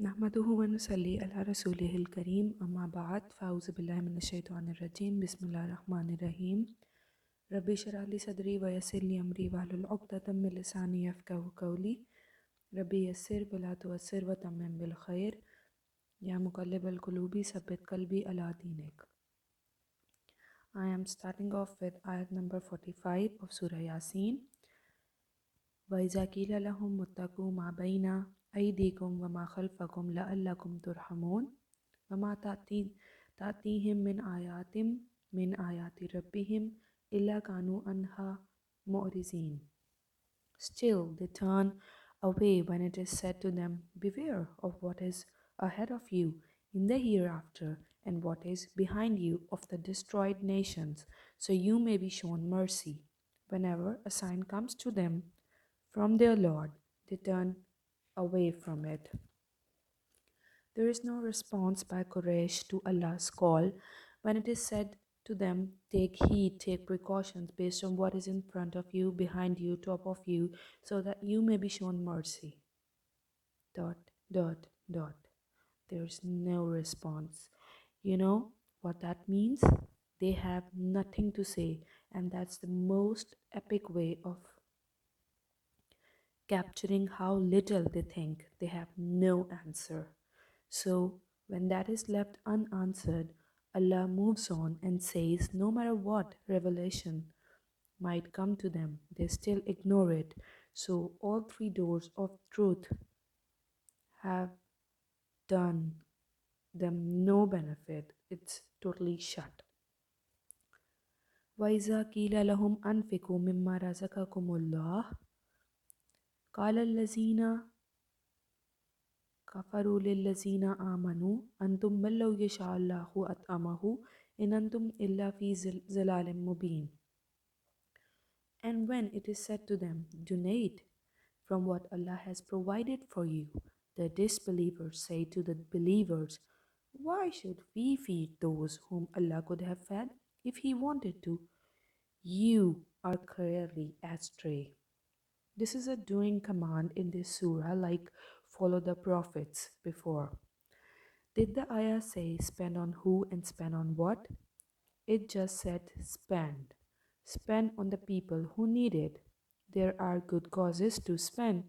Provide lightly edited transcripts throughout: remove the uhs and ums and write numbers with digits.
نحمده ونصلي على رسوله الكريم أما بعد فأعوذ بالله من الشيطان الرجيم بسم الله الرحمن الرحيم ربي اشرح لي صدري ويسر لي أمري واحلل عقدة من لساني يفقهوا قولي ربي يسر ولا تعسر وتمم بالخير يا مقلب القلوب ثبت قلبي على دينك. I am starting off with ayat number 45 of Surah Yasin. وَإِذَا قِيلَ لَهُمُ اتَّقُوا مَا بَيْنَ أَيْدِيكُمْ وَمَا خَلْفَكُمْ لَعَلَّكُمْ تُرْحَمُونَ وَمَا تَأْتِيهِمْ مِنْ آيَاتٍ مِنْ آيَاتِ رَبِّهِمْ إِلَّا كَانُوا عَنْهَا مُعْرِضِينَ. Still they turn away when it is said to them, beware of what is ahead of you in the hereafter and what is behind you of the destroyed nations, so you may be shown mercy. Whenever a sign comes to them from their Lord, they turn away from it. There is no response by Quraysh to Allah's call when it is said to them, take heed, take precautions based on what is in front of you, behind you, top of you, so that you may be shown mercy. Dot, dot, dot. There's no response. You know what that means? They have nothing to say, and that's the most epic way of capturing how little they think. They have no answer. So, when that is left unanswered, Allah moves on and says, no matter what revelation might come to them, they still ignore it. So, all three doors of truth have done them no benefit. It's totally shut. وَإِذَا قِيلَ لَهُمْ أَنْفِقُوا مِمَّا رَزَقَكُمُ اللَّهُ قَالَ الَّذِينَ كفروا للذين آمنوا أنتم بل لو يشاء الله أطعمه إن أنتم إلا في ضلال مبين. And when it is said to them, donate from what Allah has provided for you, the disbelievers say to the believers, why should we feed those whom Allah could have fed if He wanted to? You are clearly astray. This is a doing command in this surah, like follow the prophets before. Did the ayah say spend on who and spend on what? It just said spend. Spend on the people who need it. There are good causes to spend.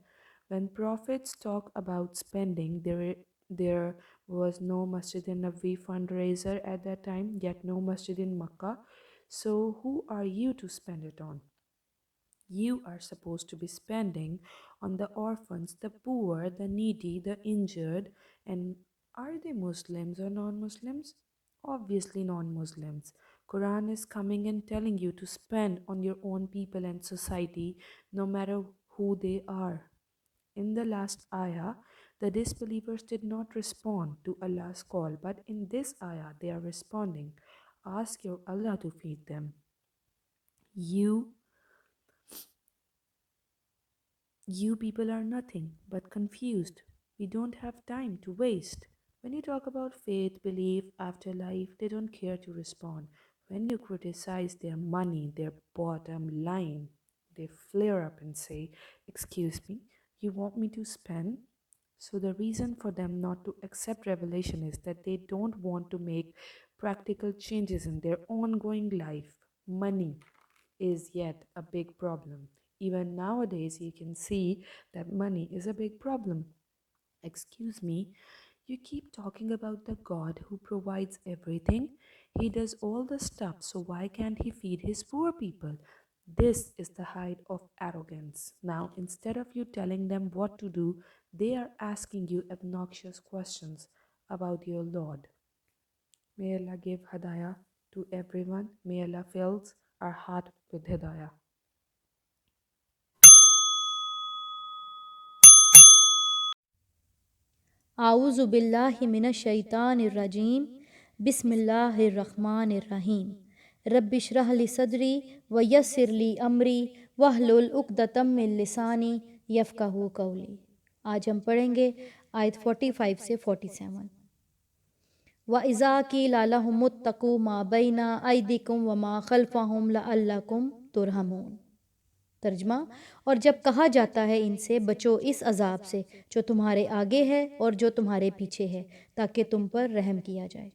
When prophets talk about spending, there was no Masjid in Nabi fundraiser at that time, yet no Masjid in Makkah. So who are you to spend it on? You are supposed to be spending on the orphans, the poor, the needy, the injured. And are they Muslims or non-Muslims? Obviously non-Muslims. Quran is coming and telling you to spend on your own people and society, no matter who they are. In the last ayah, the disbelievers did not respond to Allah's call, but in this ayah they are responding. Ask your Allah to feed them. You people are nothing but confused. We don't have time to waste. When you talk about faith, belief, afterlife, they don't care to respond. When you criticize their money, their bottom line, they flare up and say, excuse me, you want me to spend? So the reason for them not to accept revelation is that they don't want to make practical changes in their ongoing life. Money is yet a big problem. Even nowadays, you can see that money is a big problem. Excuse me, you keep talking about the God who provides everything. He does all the stuff, so why can't He feed His poor people? This is the height of arrogance. Now, instead of you telling them what to do, they are asking you obnoxious questions about your Lord. May Allah give Hidayah to everyone. May Allah fills our heart with Hidayah. اعوذ باللہ من الشیطان الرجیم بسم اللہ الرحمن الرحیم رب اشرح لی صدری ویسر لی امری واحلل عقدۃ من لسانی یفقہوا قولی۔ آج ہم پڑھیں گے آیت 45 سے 47۔ وَإِذَا قِيلَ لَهُمُ اتَّقُوا مَا بَيْنَ أَيْدِيكُمْ وَمَا خَلْفَكُمْ لَعَلَّكُمْ تُرْحَمُونَ۔ ترجمہ، اور جب کہا جاتا ہے ان سے بچو اس عذاب سے جو تمہارے آگے ہے اور جو تمہارے پیچھے ہے، تاکہ تم پر رحم کیا جائے۔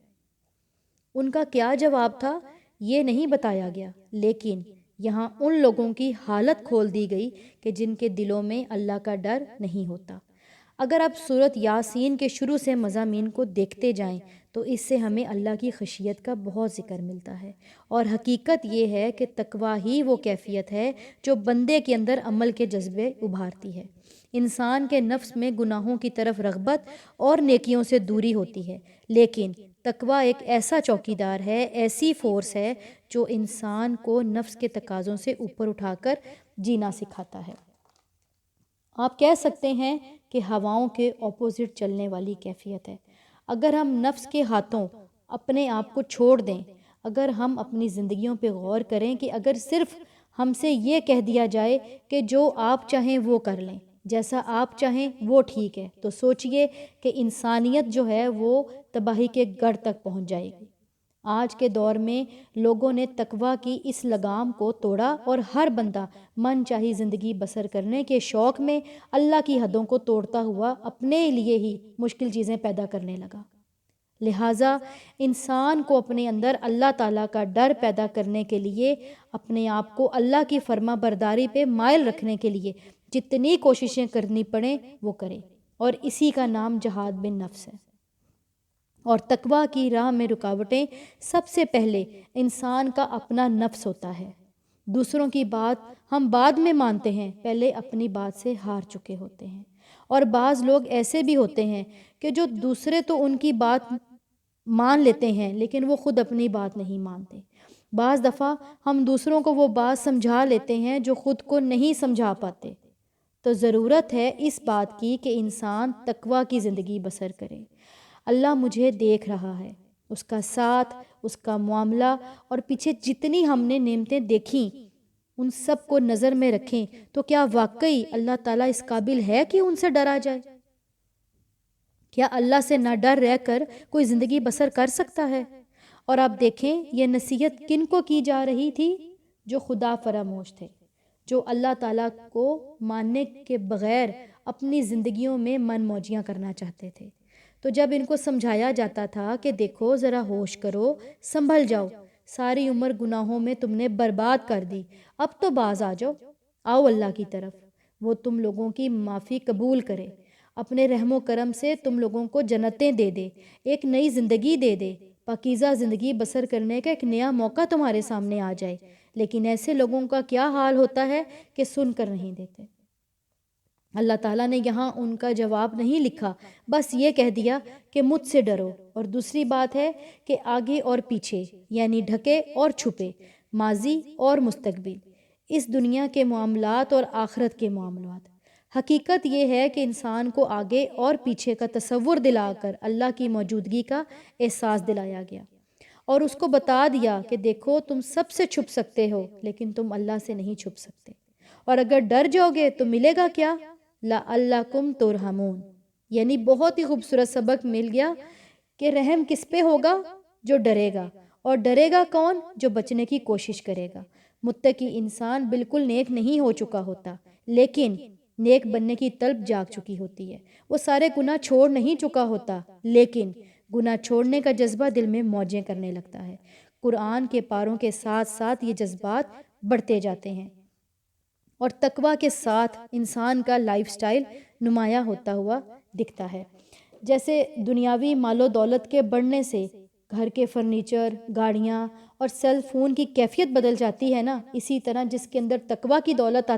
ان کا کیا جواب تھا یہ نہیں بتایا گیا، لیکن یہاں ان لوگوں کی حالت کھول دی گئی کہ جن کے دلوں میں اللہ کا ڈر نہیں ہوتا۔ اگر آپ سورۃ یاسین کے شروع سے مضامین کو دیکھتے جائیں تو اس سے ہمیں اللہ کی خشیت کا بہت ذکر ملتا ہے، اور حقیقت یہ ہے کہ تقویٰ ہی وہ کیفیت ہے جو بندے کے اندر عمل کے جذبے ابھارتی ہے۔ انسان کے نفس میں گناہوں کی طرف رغبت اور نیکیوں سے دوری ہوتی ہے، لیکن تقویٰ ایک ایسا چوکیدار ہے، ایسی فورس ہے جو انسان کو نفس کے تقاضوں سے اوپر اٹھا کر جینا سکھاتا ہے۔ آپ کہہ سکتے ہیں کہ ہواؤں کے اپوزٹ چلنے والی کیفیت ہے۔ اگر ہم نفس کے ہاتھوں اپنے آپ کو چھوڑ دیں، اگر ہم اپنی زندگیوں پہ غور کریں کہ اگر صرف ہم سے یہ کہہ دیا جائے کہ جو آپ چاہیں وہ کر لیں، جیسا آپ چاہیں وہ ٹھیک ہے، تو سوچئے کہ انسانیت جو ہے وہ تباہی کے گڑھ تک پہنچ جائے گی۔ آج کے دور میں لوگوں نے تقویٰ کی اس لگام کو توڑا اور ہر بندہ من چاہی زندگی بسر کرنے کے شوق میں اللہ کی حدوں کو توڑتا ہوا اپنے لیے ہی مشکل چیزیں پیدا کرنے لگا۔ لہٰذا انسان کو اپنے اندر اللہ تعالیٰ کا ڈر پیدا کرنے کے لیے، اپنے آپ کو اللہ کی فرما برداری پہ مائل رکھنے کے لیے جتنی کوششیں کرنی پڑیں وہ کرے، اور اسی کا نام جہاد بن نفس ہے۔ اور تقویٰ کی راہ میں رکاوٹیں سب سے پہلے انسان کا اپنا نفس ہوتا ہے۔ دوسروں کی بات ہم بعد میں مانتے ہیں، پہلے اپنی بات سے ہار چکے ہوتے ہیں۔ اور بعض لوگ ایسے بھی ہوتے ہیں کہ جو دوسرے تو ان کی بات مان لیتے ہیں لیکن وہ خود اپنی بات نہیں مانتے۔ بعض دفعہ ہم دوسروں کو وہ بات سمجھا لیتے ہیں جو خود کو نہیں سمجھا پاتے۔ تو ضرورت ہے اس بات کی کہ انسان تقویٰ کی زندگی بسر کرے۔ اللہ مجھے دیکھ رہا ہے، اس کا ساتھ، اس کا معاملہ اور پیچھے جتنی ہم نے نعمتیں دیکھیں ان سب کو نظر میں رکھیں تو کیا واقعی اللہ تعالیٰ اس قابل ہے کہ ان سے ڈرا جائے؟ کیا اللہ سے نہ ڈر رہ کر کوئی زندگی بسر کر سکتا ہے؟ اور آپ دیکھیں یہ نصیحت کن کو کی جا رہی تھی؟ جو خدا فراموش تھے، جو اللہ تعالیٰ کو ماننے کے بغیر اپنی زندگیوں میں من موجیاں کرنا چاہتے تھے۔ تو جب ان کو سمجھایا جاتا تھا کہ دیکھو ذرا ہوش کرو، سنبھل جاؤ، ساری عمر گناہوں میں تم نے برباد کر دی، اب تو باز آ جاؤ، آؤ اللہ کی طرف، وہ تم لوگوں کی معافی قبول کرے، اپنے رحم و کرم سے تم لوگوں کو جنتیں دے دے، ایک نئی زندگی دے دے، پاکیزہ زندگی بسر کرنے کا ایک نیا موقع تمہارے سامنے آ جائے۔ لیکن ایسے لوگوں کا کیا حال ہوتا ہے کہ سن کر نہیں دیتے۔ اللہ تعالیٰ نے یہاں ان کا جواب نہیں لکھا، بس یہ کہہ دیا کہ مجھ سے ڈرو، اور دوسری بات ہے کہ آگے اور پیچھے یعنی ڈھکے اور چھپے، ماضی اور مستقبل، اس دنیا کے معاملات اور آخرت کے معاملات۔ حقیقت یہ ہے کہ انسان کو آگے اور پیچھے کا تصور دلا کر اللہ کی موجودگی کا احساس دلایا گیا، اور اس کو بتا دیا کہ دیکھو تم سب سے چھپ سکتے ہو لیکن تم اللہ سے نہیں چھپ سکتے، اور اگر ڈر جاؤ گے تو ملے گا کیا؟ لعلکم ترحمون، یعنی بہت ہی خوبصورت سبق مل گیا کہ رحم کس پہ ہوگا؟ جو ڈرے گا، اور ڈرے گا کون؟ جو بچنے کی کوشش کرے گا۔ متقی انسان بالکل نیک نہیں ہو چکا ہوتا لیکن نیک بننے کی طلب جاگ چکی ہوتی ہے، وہ سارے گناہ چھوڑ نہیں چکا ہوتا لیکن گناہ چھوڑنے کا جذبہ دل میں موجیں کرنے لگتا ہے۔ قرآن کے پاروں کے ساتھ ساتھ یہ جذبات بڑھتے جاتے ہیں، اور تقویٰ کے ساتھ انسان کا لائف سٹائل نمایاں ہوتا ہوا دکھتا ہے۔ جیسے دنیاوی مال و دولت کے بڑھنے سے گھر کے فرنیچر، گاڑیاں اور سیل فون کی کیفیت بدل جاتی ہے نا، اسی طرح جس کے اندر تقویٰ کی دولت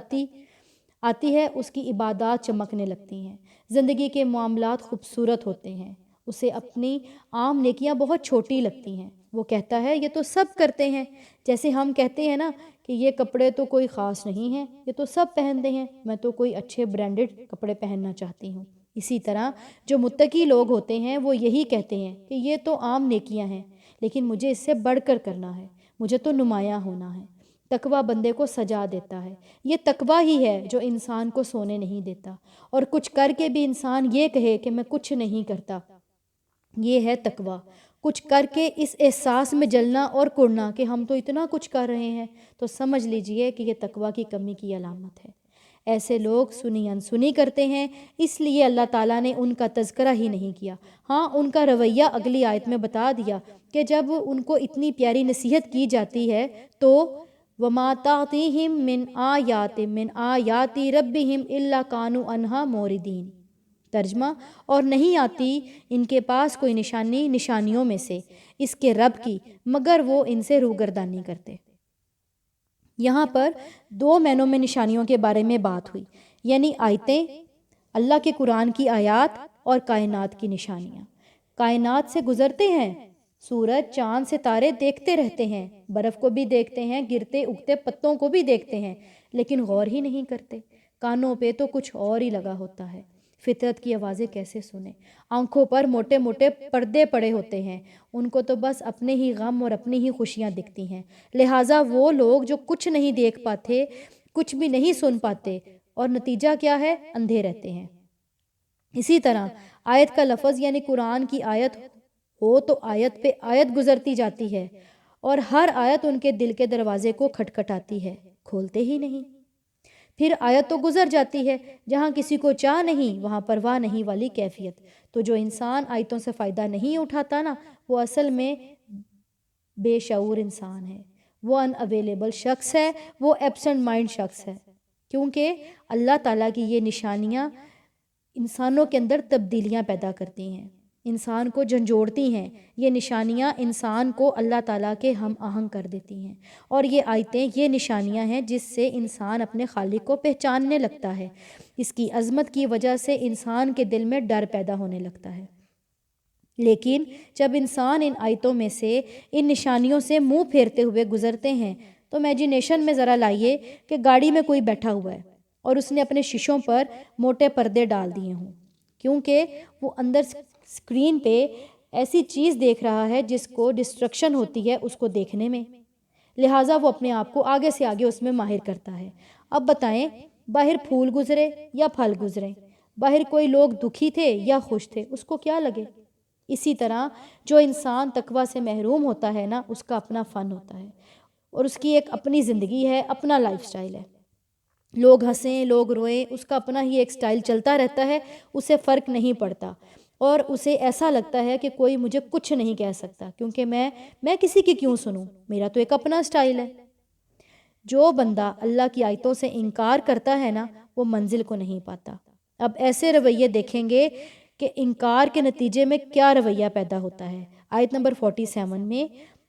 آتی ہے اس کی عبادات چمکنے لگتی ہیں، زندگی کے معاملات خوبصورت ہوتے ہیں، اسے اپنی عام نیکیاں بہت چھوٹی لگتی ہیں۔ وہ کہتا ہے یہ تو سب کرتے ہیں، جیسے ہم کہتے ہیں نا کہ یہ کپڑے تو کوئی خاص نہیں ہیں، یہ تو سب پہنتے ہیں، میں تو کوئی اچھے برانڈڈ کپڑے پہننا چاہتی ہوں۔ اسی طرح جو متقی لوگ ہوتے ہیں وہ یہی کہتے ہیں کہ یہ تو عام نیکیاں ہیں لیکن مجھے اس سے بڑھ کر کرنا ہے، مجھے تو نمایاں ہونا ہے۔ تقویٰ بندے کو سجا دیتا ہے، یہ تقویٰ ہی ہے جو انسان کو سونے نہیں دیتا، اور کچھ کر کے بھی انسان یہ کہے کہ میں کچھ نہیں کرتا، یہ ہے تقویٰ۔ کچھ کر کے اس احساس میں جلنا اور کڑنا کہ ہم تو اتنا کچھ کر رہے ہیں، تو سمجھ لیجئے کہ یہ تقویٰ کی کمی کی علامت ہے۔ ایسے لوگ سنی انسنی کرتے ہیں، اس لیے اللہ تعالیٰ نے ان کا تذکرہ ہی نہیں کیا۔ ہاں، ان کا رویہ اگلی آیت میں بتا دیا کہ جب ان کو اتنی پیاری نصیحت کی جاتی ہے تو وَمَا تَعْتِيهِم مِّنْ آیَاتٍ مِّنْ آیَاتِ رَبِّهِمْ إِلَّا كَانُوا عَنْهَا مُعْرِضِينَ۔ ترجمہ، اور نہیں آتی ان کے پاس کوئی نشانی نشانیوں میں سے اس کے رب کی مگر وہ ان سے روگردانی کرتے۔ یہاں پر دو معنوں میں نشانیوں کے بارے میں بات ہوئی، یعنی آیتیں، اللہ کے قرآن کی آیات، اور کائنات کی نشانیاں۔ کائنات سے گزرتے ہیں، سورج چاند ستارے دیکھتے رہتے ہیں، برف کو بھی دیکھتے ہیں، گرتے اگتے پتوں کو بھی دیکھتے ہیں، لیکن غور ہی نہیں کرتے۔ کانوں پہ تو کچھ اور ہی لگا ہوتا ہے، فطرت کی آوازیں کیسے سنیں؟ آنکھوں پر موٹے موٹے پردے پڑے ہوتے ہیں، ان کو تو بس اپنے ہی غم اور اپنی ہی خوشیاں دکھتی ہیں۔ لہٰذا وہ لوگ جو کچھ نہیں دیکھ پاتے، کچھ بھی نہیں سن پاتے، اور نتیجہ کیا ہے؟ اندھے رہتے ہیں۔ اسی طرح آیت کا لفظ یعنی قرآن کی آیت ہو تو آیت پہ آیت گزرتی جاتی ہے، اور ہر آیت ان کے دل کے دروازے کو کھٹکھٹاتی ہے، کھولتے ہی نہیں۔ پھر آیت تو گزر جاتی ہے، جہاں کسی کو چاہ نہیں وہاں پرواہ نہیں والی کیفیت۔ تو جو انسان آیتوں سے فائدہ نہیں اٹھاتا نا، وہ اصل میں بے شعور انسان ہے، وہ ان اویلیبل شخص ہے، وہ ایبسنٹ مائنڈ شخص ہے، کیونکہ اللہ تعالیٰ کی یہ نشانیاں انسانوں کے اندر تبدیلیاں پیدا کرتی ہیں، انسان کو جھنجھوڑتی ہیں۔ یہ نشانیاں انسان کو اللہ تعالیٰ کے ہم آہنگ کر دیتی ہیں، اور یہ آیتیں یہ نشانیاں ہیں جس سے انسان اپنے خالق کو پہچاننے لگتا ہے۔ اس کی عظمت کی وجہ سے انسان کے دل میں ڈر پیدا ہونے لگتا ہے۔ لیکن جب انسان ان آیتوں میں سے، ان نشانیوں سے منہ پھیرتے ہوئے گزرتے ہیں تو امیجینیشن میں ذرا لائیے کہ گاڑی میں کوئی بیٹھا ہوا ہے اور اس نے اپنے شیشوں پر موٹے پردے ڈال دیے ہوں، کیونکہ وہ اندر اسکرین پہ ایسی چیز دیکھ رہا ہے جس کو ڈسٹرکشن ہوتی ہے اس کو دیکھنے میں، لہٰذا وہ اپنے آپ کو آگے سے آگے اس میں ماہر کرتا ہے۔ اب بتائیں، باہر پھول گزرے یا پھل گزرے، باہر کوئی لوگ دکھی تھے یا خوش تھے، اس کو کیا لگے؟ اسی طرح جو انسان تقویٰ سے محروم ہوتا ہے نا، اس کا اپنا فن ہوتا ہے، اور اس کی ایک اپنی زندگی ہے، اپنا لائف سٹائل ہے۔ لوگ ہنسیں، لوگ روئیں، اس کا اپنا ہی ایک سٹائل چلتا رہتا ہے، اسے فرق نہیں پڑتا، اور اسے ایسا لگتا ہے کہ کوئی مجھے کچھ نہیں کہہ سکتا، کیونکہ میں کسی کی کیوں سنوں، میرا تو ایک اپنا سٹائل ہے۔ جو بندہ اللہ کی آیتوں سے انکار کرتا ہے نا، وہ منزل کو نہیں پاتا۔ اب ایسے رویے دیکھیں گے کہ انکار کے نتیجے میں کیا رویہ پیدا ہوتا ہے۔ آیت نمبر 47 میں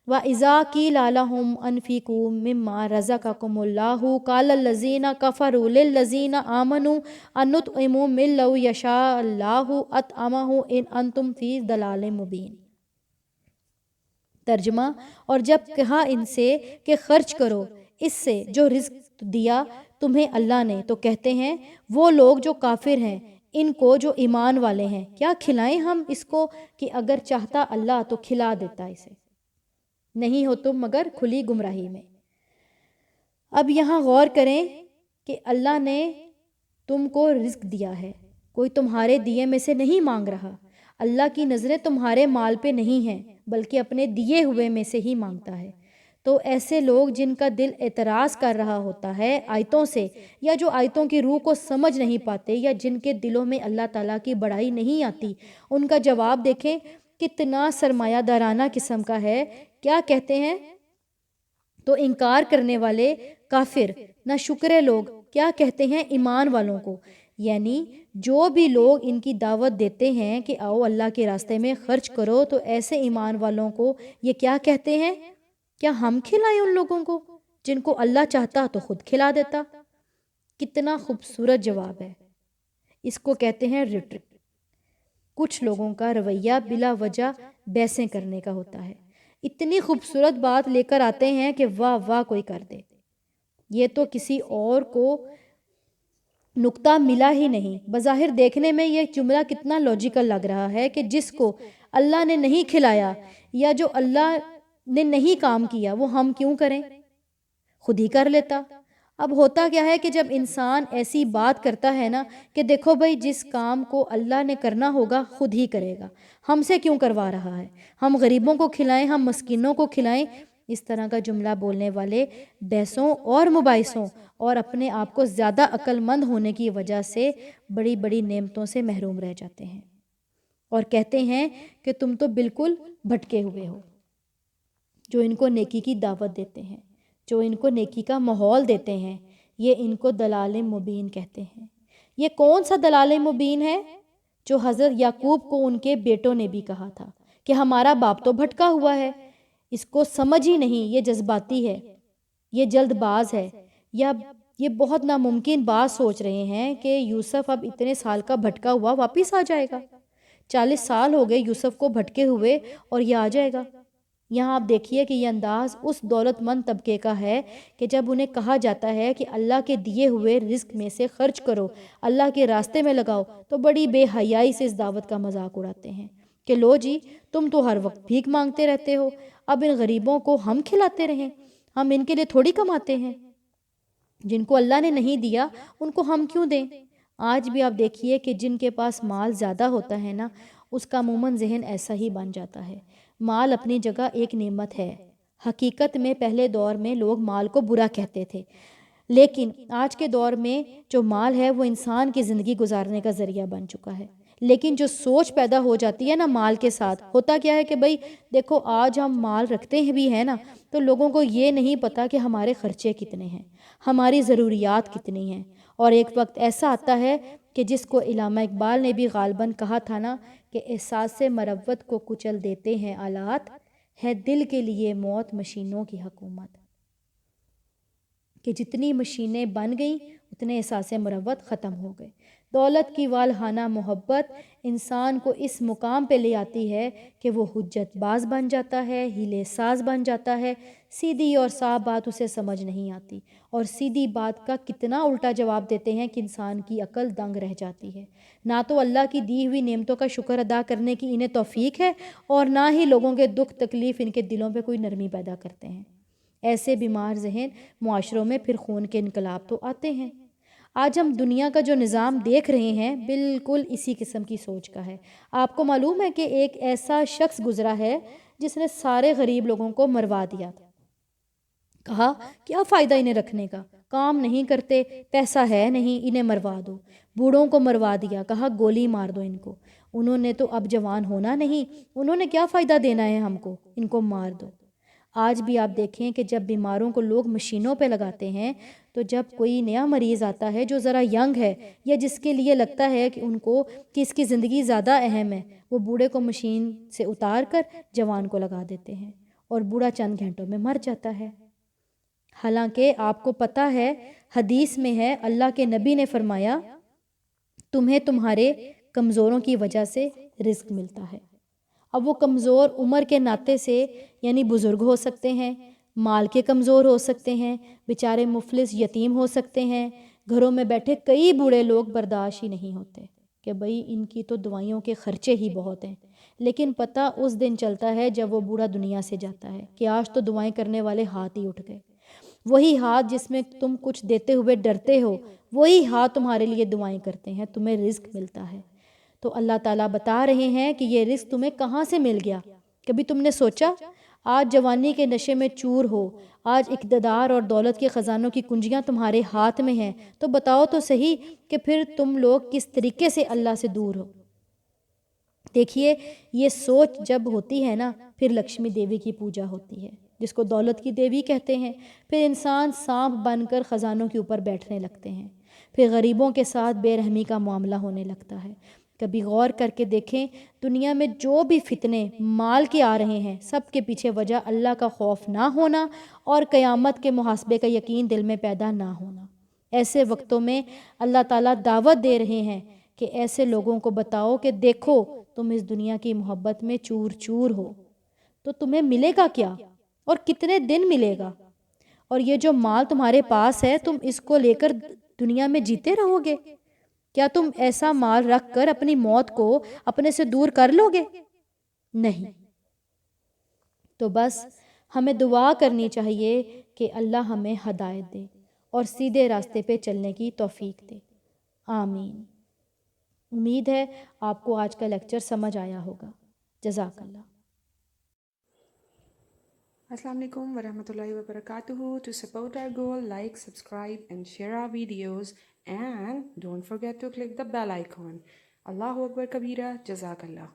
وَإِذَا قِيلَ لَهُمْ أَنفِقُوا مِمَّا رَزَقَكُمُ اللَّهُ قَالَ الَّذِينَ كَفَرُوا لِلَّذِينَ آمَنُوا أَنُطْعِمُ مِن لَّوْ يَشَاءُ اللَّهُ أَطْعَمَهُ إِنْ أَنْتُمْ فِي ضَلَالٍ مُبِينٍ۔ ترجمہ، اور جب کہا ان سے کہ خرچ کرو اس سے جو رزق دیا تمہیں اللہ نے، تو کہتے ہیں وہ لوگ جو کافر ہیں ان کو جو ایمان والے ہیں، کیا کھلائیں ہم اس کو کہ اگر چاہتا اللہ تو کھلا دیتا اسے، نہیں ہو تم مگر کھلی گمراہی میں۔ اب یہاں غور کریں کہ اللہ نے تم کو رزق دیا ہے، کوئی تمہارے دیے میں سے نہیں مانگ رہا، اللہ کی نظریں تمہارے مال پہ نہیں ہیں بلکہ اپنے دیے ہوئے میں سے ہی مانگتا ہے۔ تو ایسے لوگ جن کا دل اعتراض کر رہا ہوتا ہے آیتوں سے، یا جو آیتوں کی روح کو سمجھ نہیں پاتے، یا جن کے دلوں میں اللہ تعالیٰ کی بڑائی نہیں آتی، ان کا جواب دیکھیں کتنا سرمایہ دارانہ قسم کا ہے۔ کیا کہتے ہیں؟ تو انکار کرنے والے کافر نہ شکرے لوگ کیا کہتے ہیں ایمان والوں کو، یعنی جو بھی لوگ ان کی دعوت دیتے ہیں کہ آؤ اللہ کے راستے میں خرچ کرو، تو ایسے ایمان والوں کو یہ کیا کہتے ہیں؟ کیا ہم کھلائیں ان لوگوں کو جن کو اللہ چاہتا تو خود کھلا دیتا؟ کتنا خوبصورت جواب ہے۔ اس کو کہتے ہیں ریٹرک۔ کچھ لوگوں کا رویہ بلا وجہ بحثیں کرنے کا ہوتا ہے، اتنی خوبصورت بات لے کر آتے ہیں کہ واہ واہ کوئی کر دے، یہ تو کسی اور کو نقطہ ملا ہی نہیں۔ بظاہر دیکھنے میں یہ جملہ کتنا لاجیکل لگ رہا ہے کہ جس کو اللہ نے نہیں کھلایا یا جو اللہ نے نہیں کام کیا وہ ہم کیوں کریں، خود ہی کر لیتا۔ اب ہوتا کیا ہے کہ جب انسان ایسی بات کرتا ہے نا کہ دیکھو بھائی جس کام کو اللہ نے کرنا ہوگا خود ہی کرے گا، ہم سے کیوں کروا رہا ہے، ہم غریبوں کو کھلائیں، ہم مسکینوں کو کھلائیں، اس طرح کا جملہ بولنے والے بحثوں اور مباحثوں اور اپنے آپ کو زیادہ عقل مند ہونے کی وجہ سے بڑی بڑی نعمتوں سے محروم رہ جاتے ہیں اور کہتے ہیں کہ تم تو بالکل بھٹکے ہوئے ہو۔ جو ان کو نیکی کی دعوت دیتے ہیں، جو ان کو نیکی کا ماحول دیتے ہیں، یہ ان کو دلال مبین کہتے ہیں۔ یہ کون سا دلال مبین ہے؟ جو حضرت یعقوب کو ان کے بیٹوں نے بھی کہا تھا کہ ہمارا باپ تو بھٹکا ہوا ہے، اس کو سمجھ ہی نہیں، یہ جذباتی ہے، یہ جلد باز ہے، یا یہ بہت ناممکن بات سوچ رہے ہیں کہ یوسف اب اتنے سال کا بھٹکا ہوا واپس آ جائے گا۔ 40 سال ہو گئے یوسف کو بھٹکے ہوئے اور یہ آ جائے گا۔ یہاں آپ دیکھیے کہ یہ انداز اس دولت مند طبقے کا ہے کہ جب انہیں کہا جاتا ہے کہ اللہ کے دیے ہوئے رزق میں سے خرچ کرو، اللہ کے راستے میں لگاؤ، تو بڑی بے حیائی سے اس دعوت کا مذاق اڑاتے ہیں کہ لو جی تم تو ہر وقت بھیک مانگتے رہتے ہو، اب ان غریبوں کو ہم کھلاتے رہیں، ہم ان کے لیے تھوڑی کماتے ہیں، جن کو اللہ نے نہیں دیا ان کو ہم کیوں دیں۔ آج بھی آپ دیکھیے کہ جن کے پاس مال زیادہ ہوتا ہے نا، اس کا عموماً ذہن ایسا ہی بن جاتا ہے۔ مال اپنی جگہ ایک نعمت ہے، حقیقت میں پہلے دور میں لوگ مال کو برا کہتے تھے، لیکن آج کے دور میں جو مال ہے وہ انسان کی زندگی گزارنے کا ذریعہ بن چکا ہے۔ لیکن جو سوچ پیدا ہو جاتی ہے نا مال کے ساتھ، ہوتا کیا ہے کہ بھائی دیکھو آج ہم مال رکھتے ہیں بھی ہے نا، تو لوگوں کو یہ نہیں پتا کہ ہمارے خرچے کتنے ہیں، ہماری ضروریات کتنی ہیں، اور ایک وقت ایسا آتا ہے کہ جس کو علامہ اقبال نے بھی غالباً کہا تھا نا کہ احساس مروت کو کچل دیتے ہیں آلات، ہے دل کے لیے موت مشینوں کی حکومت، کہ جتنی مشینیں بن گئیں اتنے احساس مروت ختم ہو گئے۔ دولت کی والہانہ محبت انسان کو اس مقام پہ لے آتی ہے کہ وہ حجت باز بن جاتا ہے، ہیلے ساز بن جاتا ہے، سیدھی اور صاف بات اسے سمجھ نہیں آتی، اور سیدھی بات کا کتنا الٹا جواب دیتے ہیں کہ انسان کی عقل دنگ رہ جاتی ہے۔ نہ تو اللہ کی دی ہوئی نعمتوں کا شکر ادا کرنے کی انہیں توفیق ہے، اور نہ ہی لوگوں کے دکھ تکلیف ان کے دلوں پہ کوئی نرمی پیدا کرتے ہیں۔ ایسے بیمار ذہن معاشروں میں پھر خون کے انقلاب تو آتے ہیں۔ آج ہم دنیا کا جو نظام دیکھ رہے ہیں بالکل اسی قسم کی سوچ کا ہے۔ آپ کو معلوم ہے کہ ایک ایسا شخص گزرا ہے جس نے سارے غریب لوگوں کو مروا دیا تھا، کہا کیا فائدہ انہیں رکھنے کا، کام نہیں کرتے، پیسہ ہے نہیں، انہیں مروا دو۔ بوڑھوں کو مروا دیا، کہا گولی مار دو ان کو، انہوں نے تو اب جوان ہونا نہیں، انہوں نے کیا فائدہ دینا ہے ہم کو، ان کو مار دو۔ آج بھی آپ دیکھیں کہ جب بیماروں کو لوگ مشینوں پہ لگاتے ہیں، تو جب کوئی نیا مریض آتا ہے جو ذرا ینگ ہے یا جس کے لیے لگتا ہے کہ ان کو کہ اس کی زندگی زیادہ اہم ہے، وہ بوڑھے کو مشین سے اتار کر جوان کو لگا دیتے ہیں، اور بوڑھا چند گھنٹوں میں مر جاتا ہے۔ حالانکہ آپ کو پتہ ہے حدیث میں ہے، اللہ کے نبی نے فرمایا تمہیں تمہارے کمزوروں کی وجہ سے رزق ملتا ہے۔ اب وہ کمزور عمر کے ناطے سے یعنی بزرگ ہو سکتے ہیں، مال کے کمزور ہو سکتے ہیں، بیچارے مفلس یتیم ہو سکتے ہیں، گھروں میں بیٹھے کئی بوڑھے لوگ برداشت ہی نہیں ہوتے کہ بھئی ان کی تو دوائیوں کے خرچے ہی بہت ہیں، لیکن پتہ اس دن چلتا ہے جب وہ بوڑھا دنیا سے جاتا ہے کہ آج تو دعائیں کرنے والے ہاتھ ہی اٹھ گئے۔ وہی ہاتھ جس میں تم کچھ دیتے ہوئے ڈرتے ہو، وہی ہاتھ تمہارے لیے دعائیں کرتے ہیں، تمہیں رزق ملتا ہے۔ تو اللہ تعالیٰ بتا رہے ہیں کہ یہ رزق تمہیں کہاں سے مل گیا؟ کبھی تم نے سوچا؟ آج جوانی کے نشے میں چور ہو، آج اقتدار اور دولت کے خزانوں کی کنجیاں تمہارے ہاتھ میں ہیں، تو بتاؤ تو صحیح کہ پھر تم لوگ کس طریقے سے اللہ سے دور ہو۔ دیکھیے یہ سوچ جب ہوتی ہے نا، پھر لکشمی دیوی کی پوجا ہوتی ہے جس کو دولت کی دیوی کہتے ہیں، پھر انسان سانپ بن کر خزانوں کے اوپر بیٹھنے لگتے ہیں، پھر غریبوں کے ساتھ بے رحمی کا معاملہ ہونے لگتا ہے۔ کبھی غور کر کے دیکھیں دنیا میں جو بھی فتنے مال کے آ رہے ہیں، سب کے پیچھے وجہ اللہ کا خوف نہ ہونا اور قیامت کے محاسبے کا یقین دل میں پیدا نہ ہونا۔ ایسے وقتوں میں اللہ تعالیٰ دعوت دے رہے ہیں کہ ایسے لوگوں کو بتاؤ کہ دیکھو تم اس دنیا کی محبت میں چور چور ہو، تو تمہیں ملے گا کیا اور کتنے دن ملے گا؟ اور یہ جو مال تمہارے پاس ہے تم اس کو لے کر دنیا میں جیتے رہو گے؟ کیا تم ایسا مال رکھ کر اپنی موت کو اپنے سے دور کر لو گے؟ نہیں۔ تو بس ہمیں دعا کرنی چاہیے کہ اللہ ہمیں ہدایت دے اور سیدھے راستے پہ چلنے کی توفیق دے، آمین۔ امید ہے آپ کو آج کا لیکچر سمجھ آیا ہوگا۔ جزاک اللہ۔ السلام علیکم ورحمۃ اللہ وبرکاتہ. To support our goal, like, subscribe and share our videos, and don't forget to click the bell icon. Allahu Akbar Kabira. Jazakallah.